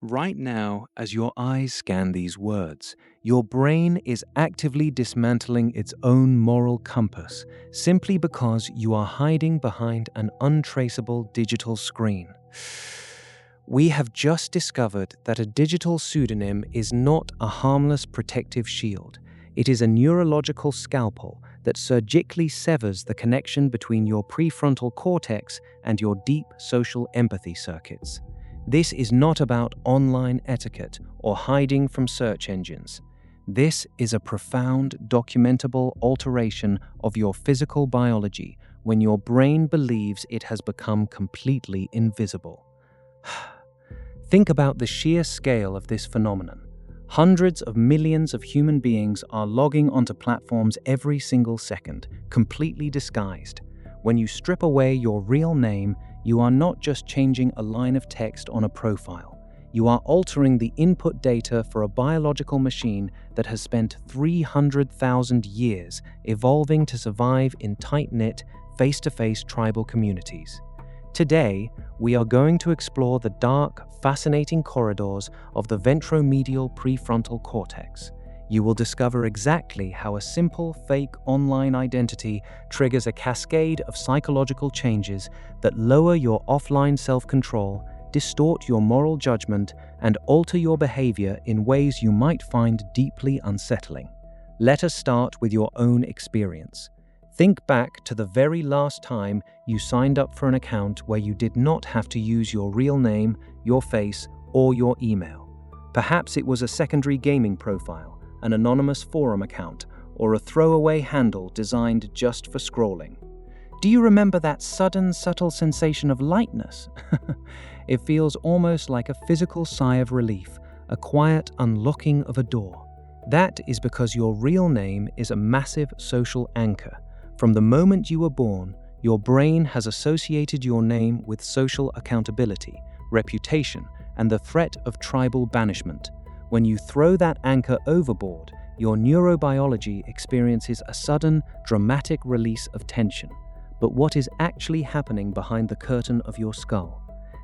Right now, as your eyes scan these words, your brain is actively dismantling its own moral compass simply because you are hiding behind an untraceable digital screen. We have just discovered that a digital pseudonym is not a harmless protective shield. It is a neurological scalpel that surgically severs the connection between your prefrontal cortex and your deep social empathy circuits. This is not about online etiquette or hiding from search engines. This is a profound, documentable alteration of your physical biology when your brain believes it has become completely invisible. Think about the sheer scale of this phenomenon. Hundreds of millions of human beings are logging onto platforms every single second, completely disguised. When you strip away your real name, you are not just changing a line of text on a profile. You are altering the input data for a biological machine that has spent 300,000 years evolving to survive in tight-knit, face-to-face tribal communities. Today, we are going to explore the dark, fascinating corridors of the ventromedial prefrontal cortex. You will discover exactly how a simple, fake online identity triggers a cascade of psychological changes that lower your offline self-control, distort your moral judgment, and alter your behavior in ways you might find deeply unsettling. Let us start with your own experience. Think back to the very last time you signed up for an account where you did not have to use your real name, your face, or your email. Perhaps it was a secondary gaming profile, an anonymous forum account, or a throwaway handle designed just for scrolling. Do you remember that sudden, subtle sensation of lightness? It feels almost like a physical sigh of relief, a quiet unlocking of a door. That is because your real name is a massive social anchor. From the moment you were born, your brain has associated your name with social accountability, reputation, and the threat of tribal banishment. When you throw that anchor overboard, your neurobiology experiences a sudden, dramatic release of tension. But what is actually happening behind the curtain of your skull?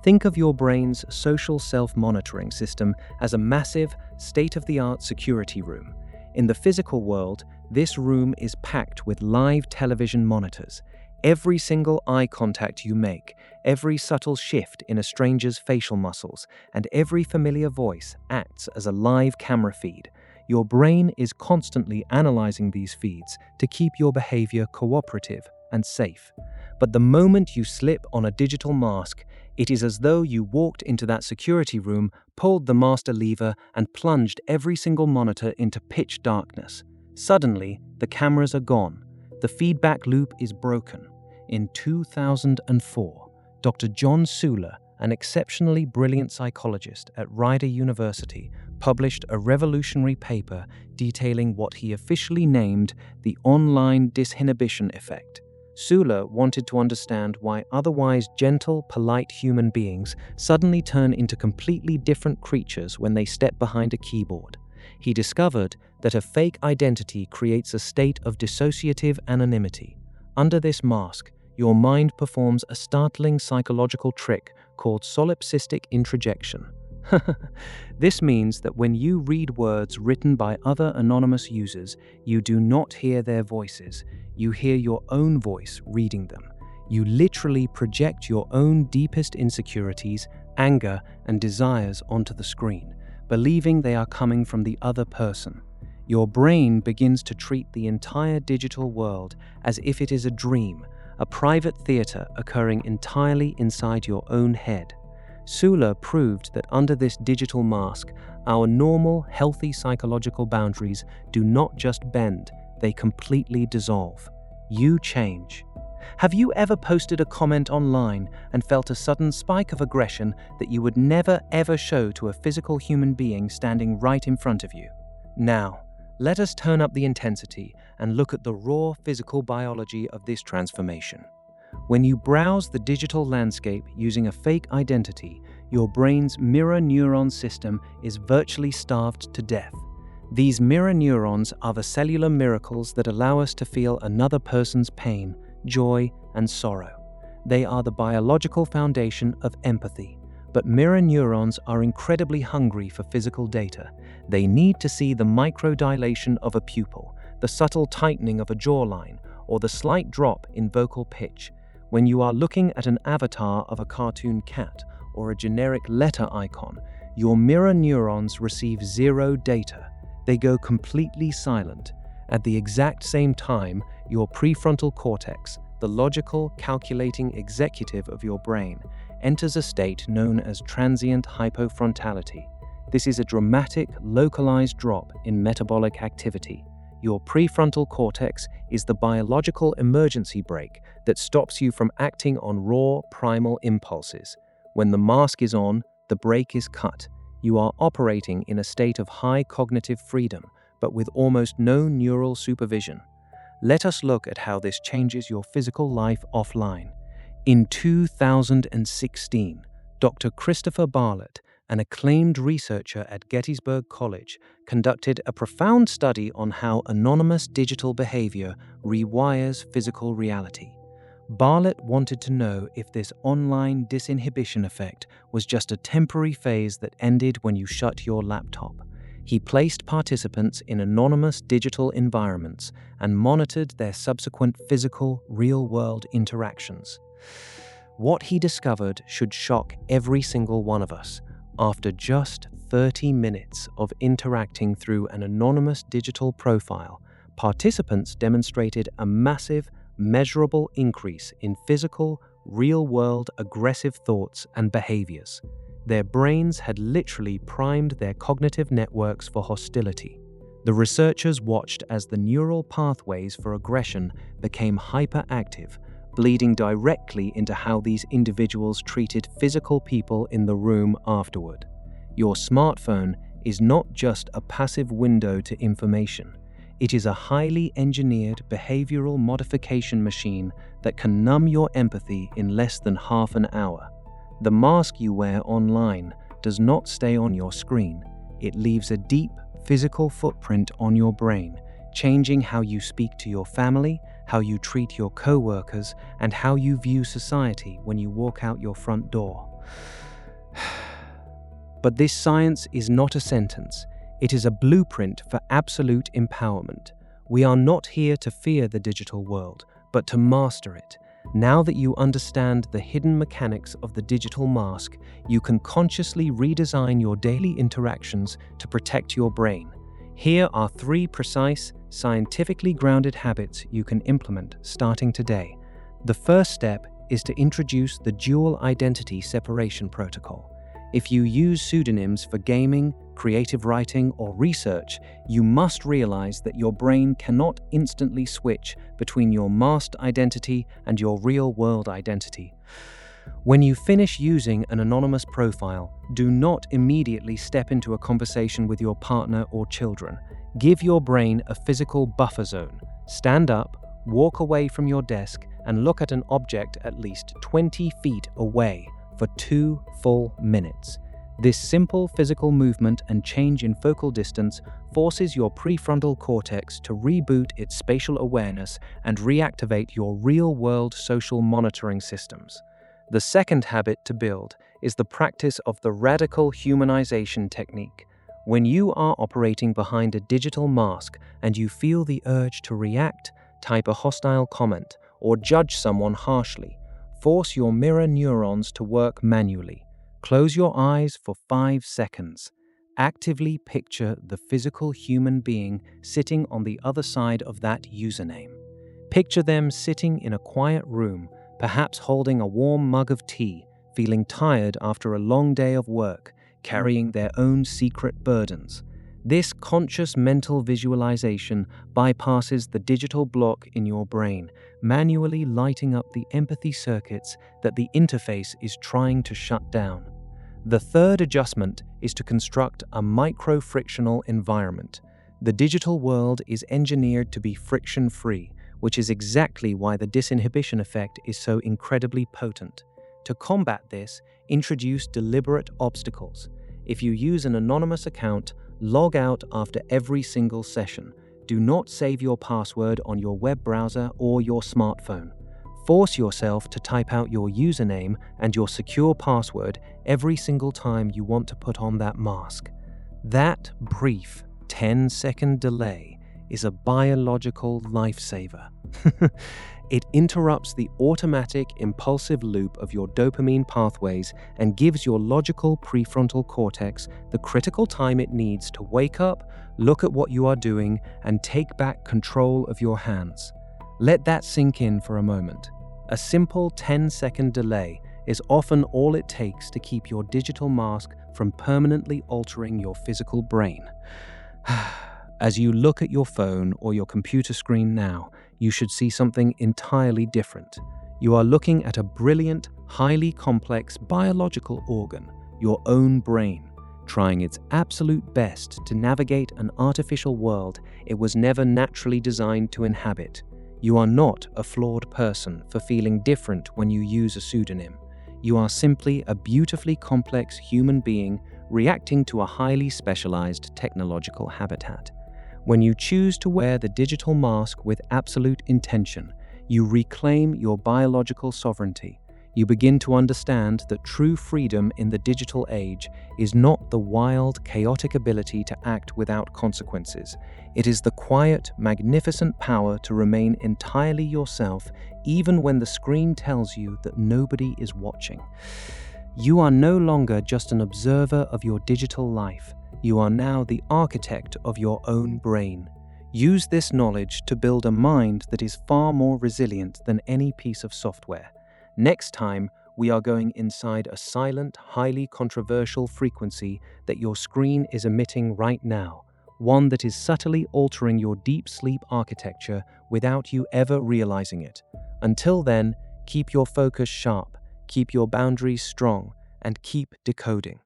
Think of your brain's social self-monitoring system as a massive, state-of-the-art security room. In the physical world, this room is packed with live television monitors. Every single eye contact you make, every subtle shift in a stranger's facial muscles, and every familiar voice acts as a live camera feed. Your brain is constantly analyzing these feeds to keep your behavior cooperative and safe. But the moment you slip on a digital mask, it is as though you walked into that security room, pulled the master lever, and plunged every single monitor into pitch darkness. Suddenly, the cameras are gone. The feedback loop is broken. In 2004, Dr. John Suler, an exceptionally brilliant psychologist at Rider University, published a revolutionary paper detailing what he officially named the online disinhibition effect. Suler wanted to understand why otherwise gentle, polite human beings suddenly turn into completely different creatures when they step behind a keyboard. He discovered that a fake identity creates a state of dissociative anonymity. Under this mask, your mind performs a startling psychological trick called solipsistic introjection. This means that when you read words written by other anonymous users, you do not hear their voices. You hear your own voice reading them. You literally project your own deepest insecurities, anger, and desires onto the screen, believing they are coming from the other person. Your brain begins to treat the entire digital world as if it is a dream, a private theater occurring entirely inside your own head. Suler proved that under this digital mask, our normal, healthy psychological boundaries do not just bend, they completely dissolve. You change. Have you ever posted a comment online and felt a sudden spike of aggression that you would never ever show to a physical human being standing right in front of you? Now, let us turn up the intensity and look at the raw physical biology of this transformation. When you browse the digital landscape using a fake identity, your brain's mirror neuron system is virtually starved to death. These mirror neurons are the cellular miracles that allow us to feel another person's pain, joy, and sorrow. They are the biological foundation of empathy. But mirror neurons are incredibly hungry for physical data. They need to see the microdilation of a pupil, the subtle tightening of a jawline, or the slight drop in vocal pitch. When you are looking at an avatar of a cartoon cat or a generic letter icon, your mirror neurons receive zero data. They go completely silent. At the exact same time, your prefrontal cortex, the logical, calculating executive of your brain, enters a state known as transient hypofrontality. This is a dramatic, localized drop in metabolic activity. Your prefrontal cortex is the biological emergency brake that stops you from acting on raw, primal impulses. When the mask is on, the brake is cut. You are operating in a state of high cognitive freedom, but with almost no neural supervision. Let us look at how this changes your physical life offline. In 2016, Dr. Christopher Bartlett, an acclaimed researcher at Gettysburg College, conducted a profound study on how anonymous digital behavior rewires physical reality. Bartlett wanted to know if this online disinhibition effect was just a temporary phase that ended when you shut your laptop. He placed participants in anonymous digital environments and monitored their subsequent physical, real-world interactions. What he discovered should shock every single one of us. After just 30 minutes of interacting through an anonymous digital profile, participants demonstrated a massive, measurable increase in physical, real-world aggressive thoughts and behaviors. Their brains had literally primed their cognitive networks for hostility. The researchers watched as the neural pathways for aggression became hyperactive, bleeding directly into how these individuals treated physical people in the room afterward. Your smartphone is not just a passive window to information. It is a highly engineered behavioral modification machine that can numb your empathy in less than half an hour. The mask you wear online does not stay on your screen. It leaves a deep, physical footprint on your brain, changing how you speak to your family, how you treat your co-workers, and how you view society when you walk out your front door. But this science is not a sentence. It is a blueprint for absolute empowerment. We are not here to fear the digital world, but to master it. Now that you understand the hidden mechanics of the digital mask, you can consciously redesign your daily interactions to protect your brain. Here are 3 precise, scientifically grounded habits you can implement starting today. The first step is to introduce the dual identity separation protocol. If you use pseudonyms for gaming, creative writing, or research, you must realize that your brain cannot instantly switch between your masked identity and your real-world identity. When you finish using an anonymous profile, do not immediately step into a conversation with your partner or children. Give your brain a physical buffer zone. Stand up, walk away from your desk, and look at an object at least 20 feet away for 2 full minutes. This simple physical movement and change in focal distance forces your prefrontal cortex to reboot its spatial awareness and reactivate your real-world social monitoring systems. The second habit to build is the practice of the radical humanization technique. When you are operating behind a digital mask and you feel the urge to react, type a hostile comment, or judge someone harshly, force your mirror neurons to work manually. Close your eyes for 5 seconds. Actively picture the physical human being sitting on the other side of that username. Picture them sitting in a quiet room, perhaps holding a warm mug of tea, feeling tired after a long day of work, carrying their own secret burdens. This conscious mental visualization bypasses the digital block in your brain, manually lighting up the empathy circuits that the interface is trying to shut down. The third adjustment is to construct a micro-frictional environment. The digital world is engineered to be friction-free, which is exactly why the disinhibition effect is so incredibly potent. To combat this, introduce deliberate obstacles. If you use an anonymous account, log out after every single session. Do not save your password on your web browser or your smartphone. Force yourself to type out your username and your secure password every single time you want to put on that mask. That brief 10-second delay is a biological lifesaver. It interrupts the automatic impulsive loop of your dopamine pathways and gives your logical prefrontal cortex the critical time it needs to wake up, look at what you are doing, and take back control of your hands. Let that sink in for a moment. A simple 10-second delay is often all it takes to keep your digital mask from permanently altering your physical brain. As you look at your phone or your computer screen now, you should see something entirely different. You are looking at a brilliant, highly complex biological organ, your own brain, trying its absolute best to navigate an artificial world it was never naturally designed to inhabit. You are not a flawed person for feeling different when you use a pseudonym. You are simply a beautifully complex human being reacting to a highly specialized technological habitat. When you choose to wear the digital mask with absolute intention, you reclaim your biological sovereignty. You begin to understand that true freedom in the digital age is not the wild, chaotic ability to act without consequences. It is the quiet, magnificent power to remain entirely yourself, even when the screen tells you that nobody is watching. You are no longer just an observer of your digital life. You are now the architect of your own brain. Use this knowledge to build a mind that is far more resilient than any piece of software. Next time, we are going inside a silent, highly controversial frequency that your screen is emitting right now, one that is subtly altering your deep sleep architecture without you ever realizing it. Until then, keep your focus sharp, keep your boundaries strong, and keep decoding.